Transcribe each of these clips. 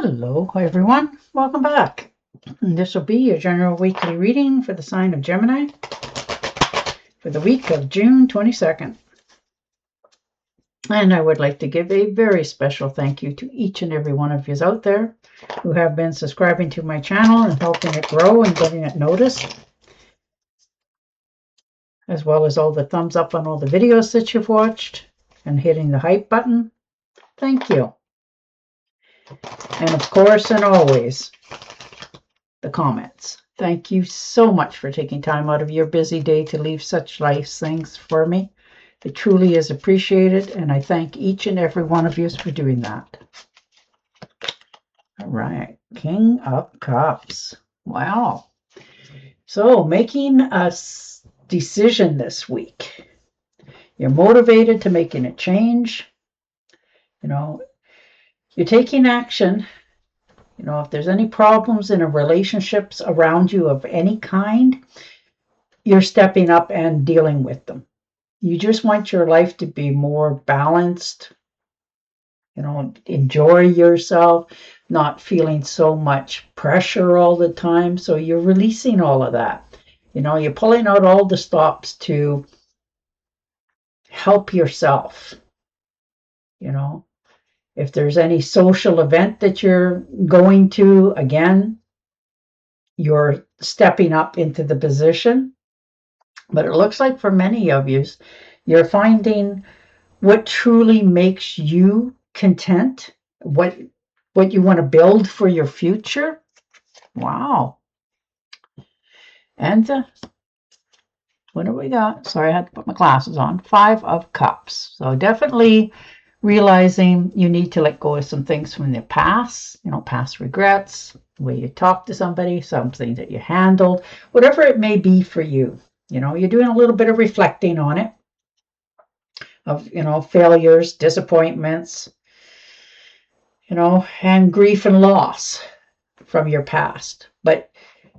Hello, everyone. Welcome back. This will be your general weekly reading for the sign of Gemini for the week of June 22nd. And I would like to give a very special thank you to each and every one of you out there who have been subscribing to my channel and helping it grow and getting it noticed, as well as all the thumbs up on all the videos that you've watched and hitting the hype button. Thank you. And of course, and always, the comments. Thank you so much for taking time out of your busy day to leave such nice things for me. It truly is appreciated, and I thank each and every one of you for doing that. All right, King of Cups. Wow. So, making a decision this week. You're motivated to making a change. You know, you're taking action. You know, if there's any problems in a relationships around you of any kind, you're stepping up and dealing with them. You just want your life to be more balanced. You know, enjoy yourself, not feeling so much pressure all the time. So you're releasing all of that. You know, you're pulling out all the stops to help yourself. You know, if there's any social event that you're going to, again, you're stepping up into the position. But it looks like for many of you, you're finding what truly makes you content, what you want to build for your future. Wow. And what do we got? Sorry, I had to put my glasses on. 5 of Cups. So definitely realizing you need to let go of some things from the past, you know, past regrets, the way you talk to somebody, something that you handled, whatever it may be for you. You know, you're doing a little bit of reflecting on it, of, you know, failures, disappointments, you know, and grief and loss from your past. But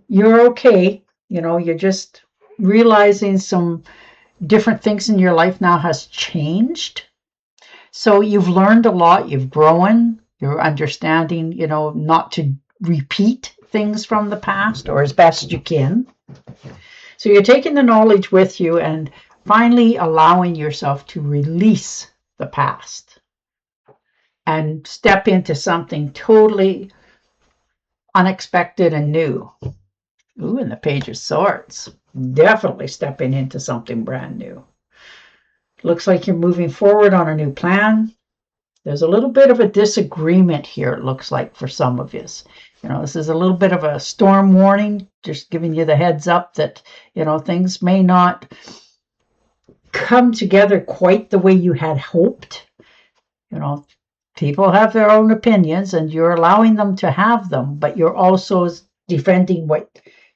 you're okay. You know, you're just realizing some different things in your life now has changed. So you've learned a lot, you've grown, you're understanding, you know, not to repeat things from the past, or as best you can. So you're taking the knowledge with you and finally allowing yourself to release the past and step into something totally unexpected and new. Ooh, and the Page of Swords. Definitely stepping into something brand new. Looks like you're moving forward on a new plan. There's a little bit of a disagreement here, it looks like, for some of you. You know, this is a little bit of a storm warning, just giving you the heads up that, you know, things may not come together quite the way you had hoped. You know, people have their own opinions and you're allowing them to have them, but you're also defending what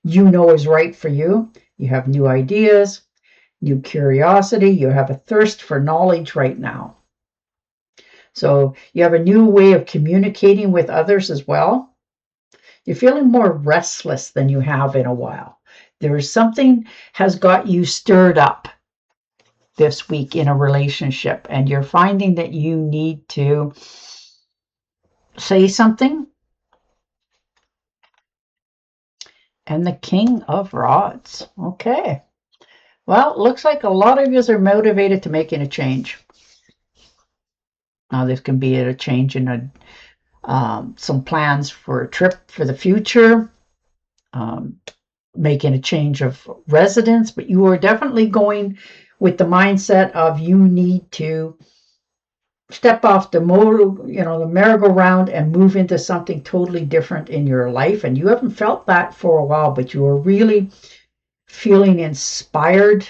you know is right for you. You have new ideas, new curiosity. You have a thirst for knowledge right now. So you have a new way of communicating with others as well. You're feeling more restless than you have in a while. There's something has got you stirred up this week in a relationship, and you're finding that you need to say something. And the King of Rods. Okay. Well, it looks like a lot of you are motivated to making a change. Now, this can be a change in some plans for a trip for the future, making a change of residence, but you are definitely going with the mindset of you need to step off the merry-go-round and move into something totally different in your life. And you haven't felt that for a while, but you are really feeling inspired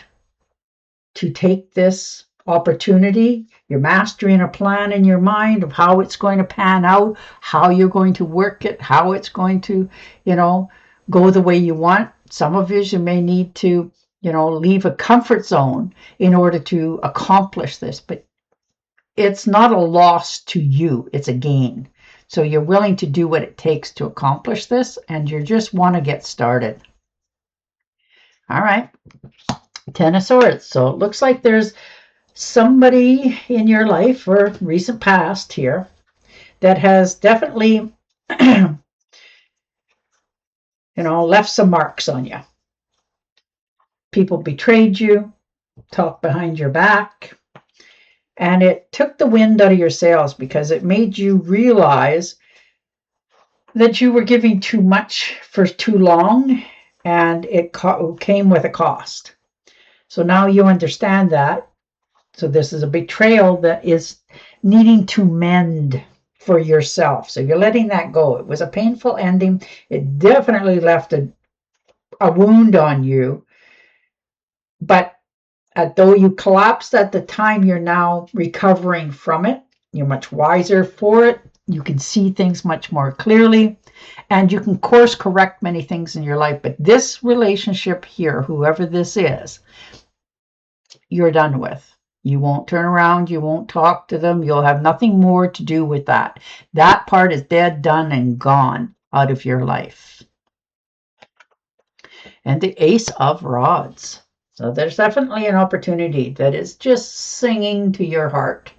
to take this opportunity. You're mastering a plan in your mind of how it's going to pan out, how you're going to work it, how it's going to, you know, go the way you want. Some of you may need to, you know, leave a comfort zone in order to accomplish this, but it's not a loss to you, it's a gain. So you're willing to do what it takes to accomplish this, and you just want to get started. All right, 10 of Swords. So it looks like there's somebody in your life or recent past here that has definitely Left some marks on you. People betrayed you, talked behind your back, and it took the wind out of your sails because it made you realize that you were giving too much for too long, and it came with a cost. So now you understand that. So this is a betrayal that is needing to mend for yourself. So you're letting that go. It was a painful ending. It definitely left a wound on you. But though you collapsed at the time, you're now recovering from it. You're much wiser for it. You can see things much more clearly. And you can course correct many things in your life. But this relationship here, whoever this is, you're done with. You won't turn around. You won't talk to them. You'll have nothing more to do with that. That part is dead, done, and gone out of your life. And the Ace of Rods. So there's definitely an opportunity that is just singing to your heart.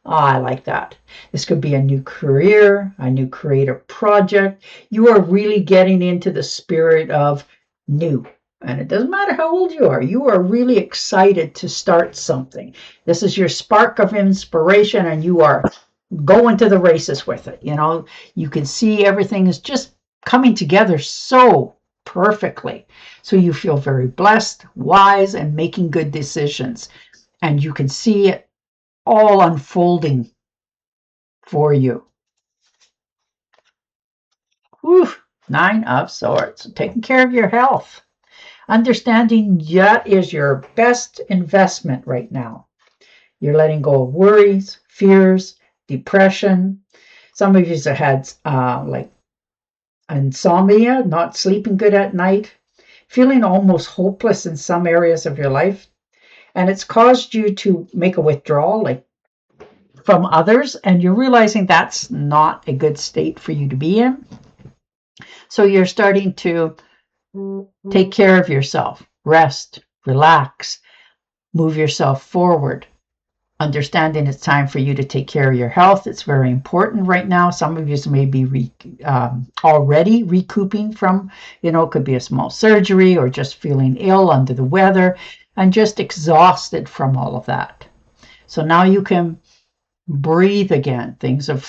I like that. This could be a new career, a new creative project. You are really getting into the spirit of new. And it doesn't matter how old you are really excited to start something. This is your spark of inspiration, and you are going to the races with it. You can see everything is just coming together so perfectly. So you feel very blessed, wise, and making good decisions. And you can see it all unfolding for you. Whew. 9 of Swords. Taking care of your health. Understanding that is your best investment right now. You're letting go of worries, fears, depression. Some of you have had like insomnia, not sleeping good at night, feeling almost hopeless in some areas of your life. And it's caused you to make a withdrawal, like from others, and you're realizing that's not a good state for you to be in. So you're starting to take care of yourself, rest, relax, move yourself forward, understanding it's time for you to take care of your health. It's very important right now. Some of you may be already recouping from, it could be a small surgery or just feeling ill, under the weather, and just exhausted from all of that. So now you can breathe again. Things are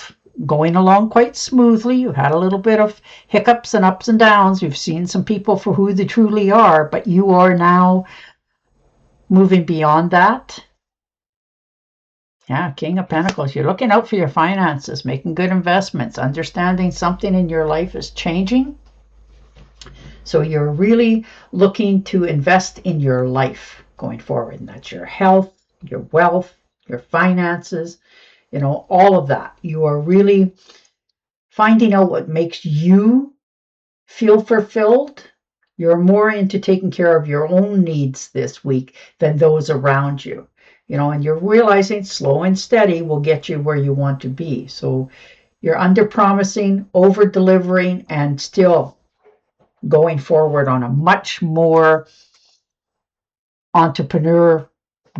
going along quite smoothly. You've had a little bit of hiccups and ups and downs. You've seen some people for who they truly are, but you are now moving beyond that. Yeah, King of Pentacles. You're looking out for your finances, making good investments, understanding something in your life is changing. So you're really looking to invest in your life going forward. And that's your health, your wealth, your finances, all of that. You are really finding out what makes you feel fulfilled. You're more into taking care of your own needs this week than those around you. And you're realizing slow and steady will get you where you want to be. So you're under promising, over delivering, and still going forward on a much more entrepreneur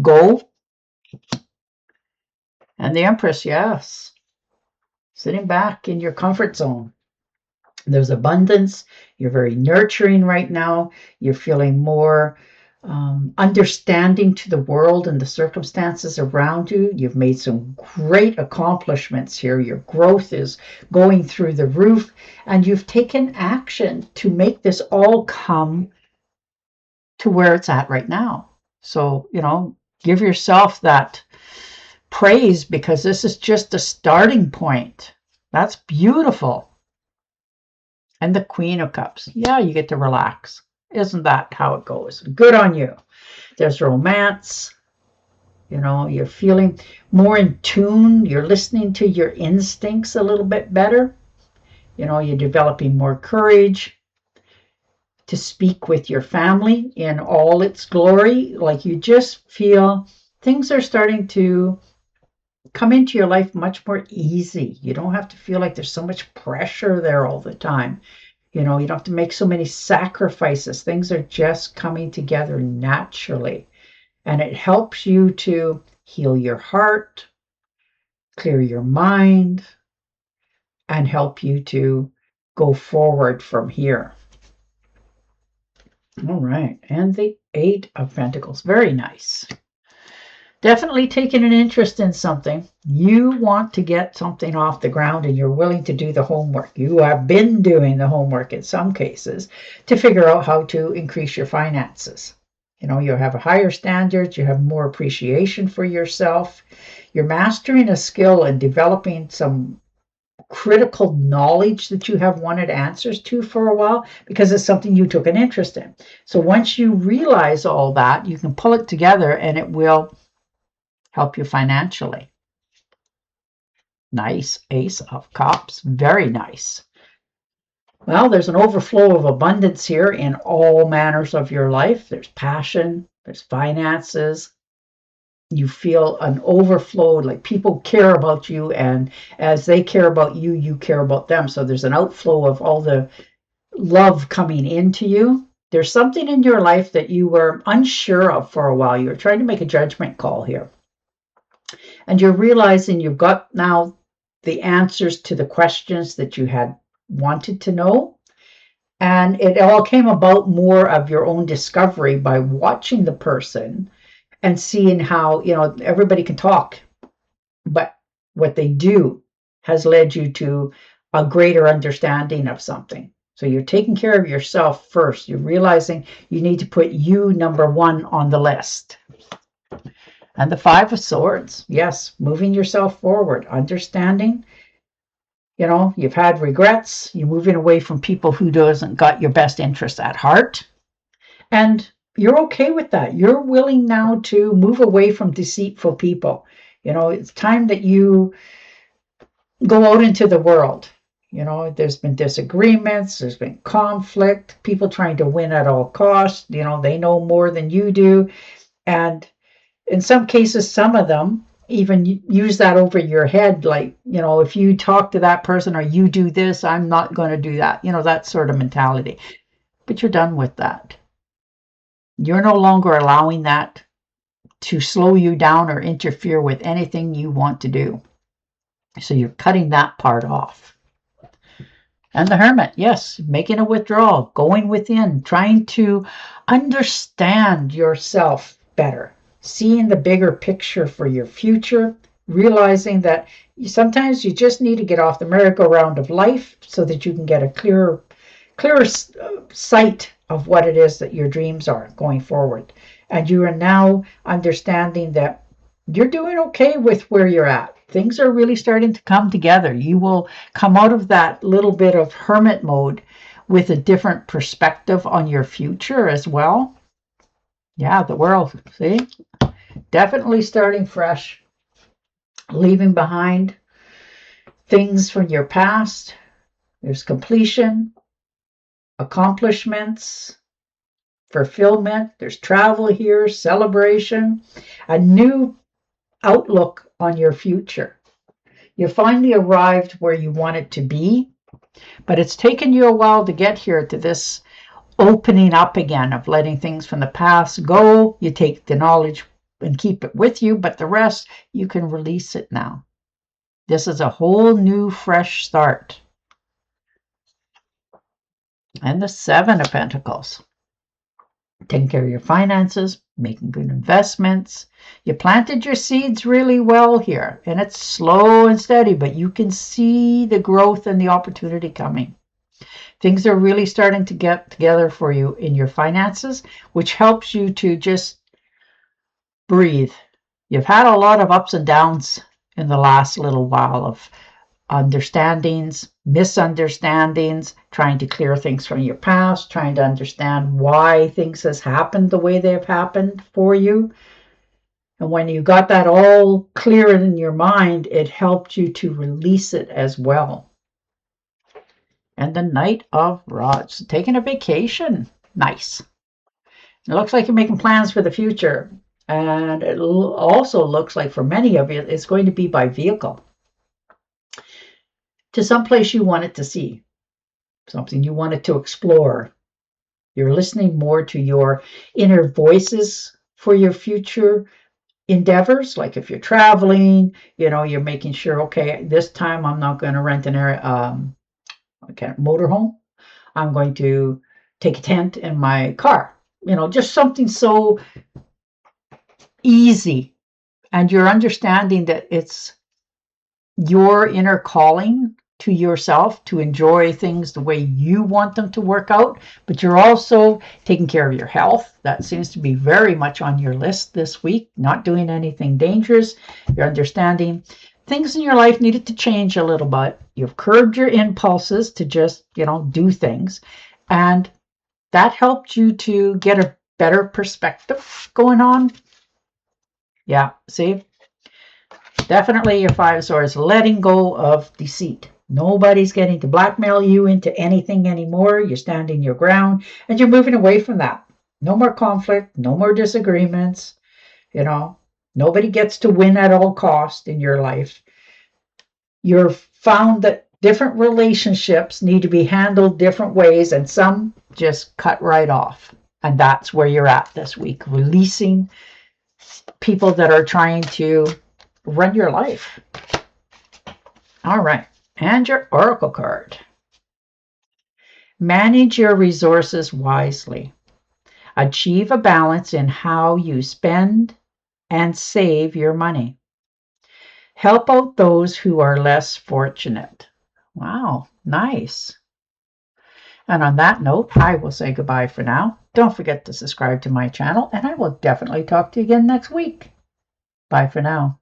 goal. And the Empress, yes, sitting back in your comfort zone. There's abundance. You're very nurturing right now. You're feeling more understanding to the world and the circumstances around you. You've made some great accomplishments here. Your growth is going through the roof, and you've taken action to make this all come to where it's at right now. So, give yourself that praise, because this is just a starting point. That's beautiful. And the Queen of Cups. Yeah, you get to relax. Isn't that how it goes? Good on you. There's romance. You're feeling more in tune. You're listening to your instincts a little bit better. You're developing more courage to speak with your family in all its glory. Like you just feel things are starting to come into your life much more easy. You don't have to feel like there's so much pressure there all the time. You don't have to make so many sacrifices. Things are just coming together naturally. And it helps you to heal your heart, clear your mind, and help you to go forward from here. All right, and the Eight of Pentacles, very nice. Definitely taking an interest in something. You want to get something off the ground and you're willing to do the homework. You have been doing the homework in some cases to figure out how to increase your finances. You know, you have a higher standards, you have more appreciation for yourself. You're mastering a skill and developing some critical knowledge that you have wanted answers to for a while because it's something you took an interest in. So once you realize all that, you can pull it together and it will help you financially. Nice. Ace of Cups. Very nice. Well, there's an overflow of abundance here in all manners of your life. There's passion. There's finances. You feel an overflow, like people care about you, and as they care about you, you care about them. So there's an outflow of all the love coming into you. There's something in your life that you were unsure of for a while. You were trying to make a judgment call here. And you're realizing you've got now the answers to the questions that you had wanted to know. And it all came about more of your own discovery by watching the person and seeing how, you know, everybody can talk, but what they do has led you to a greater understanding of something. So you're taking care of yourself first. You're realizing you need to put you number one on the list. And the Five of Swords, yes, moving yourself forward, understanding, you know, you've had regrets, you're moving away from people who doesn't got your best interests at heart, and you're okay with that. You're willing now to move away from deceitful people. You know, it's time that you go out into the world. You know, there's been disagreements, there's been conflict, people trying to win at all costs. You know, they know more than you do, and in some cases, some of them even use that over your head, like, you know, if you talk to that person or you do this, I'm not going to do that. You know, that sort of mentality. But you're done with that. You're no longer allowing that to slow you down or interfere with anything you want to do. So you're cutting that part off. And the Hermit, yes, making a withdrawal, going within, trying to understand yourself better. Seeing the bigger picture for your future, realizing that sometimes you just need to get off the merry-go-round of life so that you can get a clearer sight of what it is that your dreams are going forward. And you are now understanding that you're doing okay with where you're at. Things are really starting to come together. You will come out of that little bit of hermit mode with a different perspective on your future as well. Yeah, the World, see? Definitely starting fresh, leaving behind things from your past. There's completion, accomplishments, fulfillment. There's travel here, celebration, a new outlook on your future. You finally arrived where you wanted to be, but it's taken you a while to get here to this opening up again of letting things from the past go. You take the knowledge and keep it with you, but the rest, you can release it now. This is a whole new, fresh start. And the Seven of Pentacles. Taking care of your finances, making good investments. You planted your seeds really well here, and it's slow and steady, but you can see the growth and the opportunity coming. Things are really starting to get together for you in your finances, which helps you to just breathe. You've had a lot of ups and downs in the last little while of understandings, misunderstandings, trying to clear things from your past, trying to understand why things has happened the way they've happened for you. And when you got that all clear in your mind, it helped you to release it as well. And the Knight of Rods, taking a vacation. Nice. It looks like you're making plans for the future. And it also looks like for many of you, it's going to be by vehicle. To some place you wanted to see, something you wanted to explore. You're listening more to your inner voices for your future, endeavors, like if you're traveling, you're making sure, okay, this time I'm not going to rent an area, motorhome. I'm going to take a tent in my car. Just something so easy, and you're understanding that it's your inner calling to yourself to enjoy things the way you want them to work out, but you're also taking care of your health. That seems to be very much on your list this week. Not doing anything dangerous. You're understanding things in your life needed to change a little bit. You've curbed your impulses to just, do things. And that helped you to get a better perspective going on. Yeah, see? Definitely your 5 of Swords, letting go of deceit. Nobody's getting to blackmail you into anything anymore. You're standing your ground and you're moving away from that. No more conflict, no more disagreements. Nobody gets to win at all cost in your life. You're found that different relationships need to be handled different ways, and some just cut right off. And that's where you're at this week, releasing people that are trying to run your life. All right, and your oracle card. Manage your resources wisely. Achieve a balance in how you spend and save your money. Help out those who are less fortunate. Wow, nice. And on that note, I will say goodbye for now. Don't forget to subscribe to my channel, and I will definitely talk to you again next week. Bye for now.